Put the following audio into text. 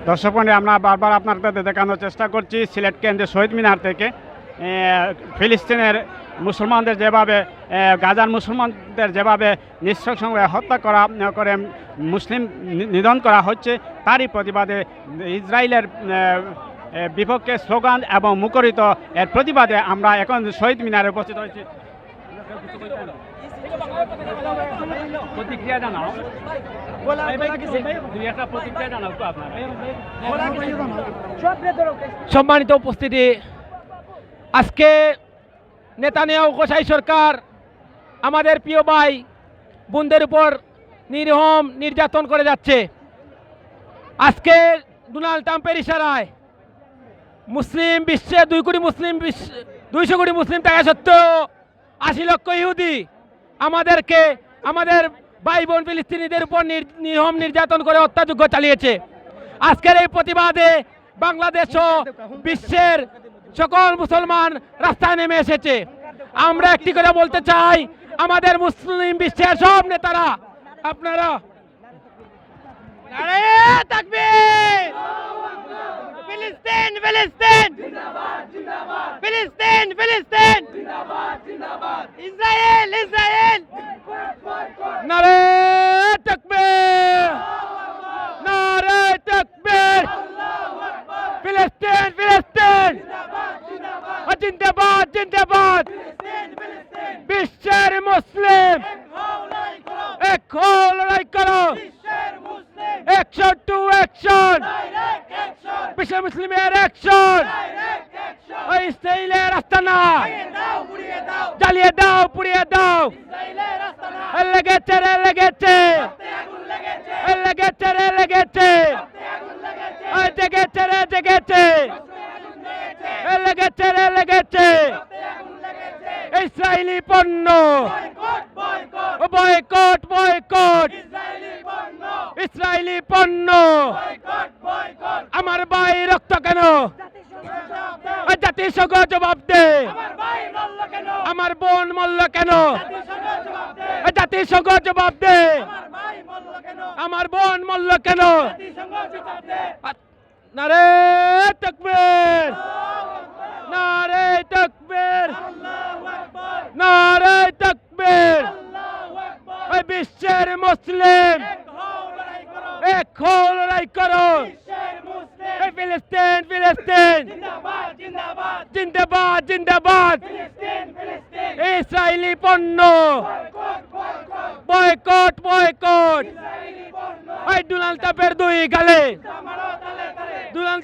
দর্শক বন্ধু, আমরা বারবার আপনাদের দেখানোর চেষ্টা করছি সিলেট কেন্দ্রের শহীদ মিনার থেকে ফিলিস্তিনের মুসলমানদের যেভাবে গাজার মুসলমানদের যেভাবে নৃশংসভাবে হত্যা করে মুসলিম নিধন করা হচ্ছে, তারই প্রতিবাদে ইসরায়েলের বিপক্ষে স্লোগান এবং মুখরিত এর প্রতিবাদে আমরা এখন শহীদ মিনারে উপস্থিত হয়েছি। প্রতিক্রিয়া জানাও, সম্মানিত উপস্থিতি, আজকে নেতানিয়াহু গোসাই সরকার আমাদের প্রিয় ভাই বোনদের উপর নির্মম নির্যাতন করে যাচ্ছে। আজকে ডোনাল্ড ট্রাম্পের ইশারায় মুসলিম বিশ্বে 200 কোটি মুসলিম থাকা সত্ত্বেও 80 লক্ষ ইহুদি আমাদের ভাই বোন ফিলিস্তিনিদের উপর নির্মম নির্যাতন করে হত্যাযজ্ঞ চালিয়েছে। আজকের এই প্রতিবাদে বাংলাদেশ ও বিশ্বের সকল মুসলমান রাস্তায় নেমে এসেছে। আমরা একটি করে বলতে চাই, আমাদের মুসলিম বিশ্বের সব নেতারা, আপনারা নারায়ে তাকবীর, ফিলিস্তিন ফিলিস্তিন জিন্দাবাদ জিন্দাবাদ, ফিলিস্তিন ফিলিস্তিন জিন্দাবাদ জিন্দাবাদ, ইসরায়েল ইসরায়েল নারায়ে তাকবীর, নারায়ে তাকবীর, ফিলিস্তিন ফিলিস্তিন জিন্দাবাদ জিন্দাবাদ, বিশ্বের মুসলিম এক হও লড়াই করো, অ্যাকশন টু অ্যাকশন, বিশ্ব মুসলিমের অ্যাকশন, ইসরায়েলের আস্তানা জ্বালিয়ে দাও পুড়িয়ে দাও, লেগেছে রে লেগেছে, লেগেছে রে লেগেছে, জেগেছে রে জেগেছে, লেগেছে রে লেগেছে, ইসরায়েলি পণ্য বয়কট বয়কট, ইসরায়েলি পণ্য, আমার ভাই রক্ত কেন, জাতিসংঘ জবাব দে, আমার বোন মল্ল কেন, জাতিসংঘ জবাব দে, আমার বোন মল্ল কেন, নারায়ে তাকবীর, নারায়ে তাকবীর, নারায়ে তাকবীর, বিশ্বের মুসলিম এক হও লড়াই করো, ফিলিস্তিন ফিলিস্তিন জিন্দাবাদ জিন্দাবাদ, ইসরায়েলি পণ্য বয়কট বয়কট, ডোনাল্ড ট্রাম্পের দুই গালে, ডোনাল্ড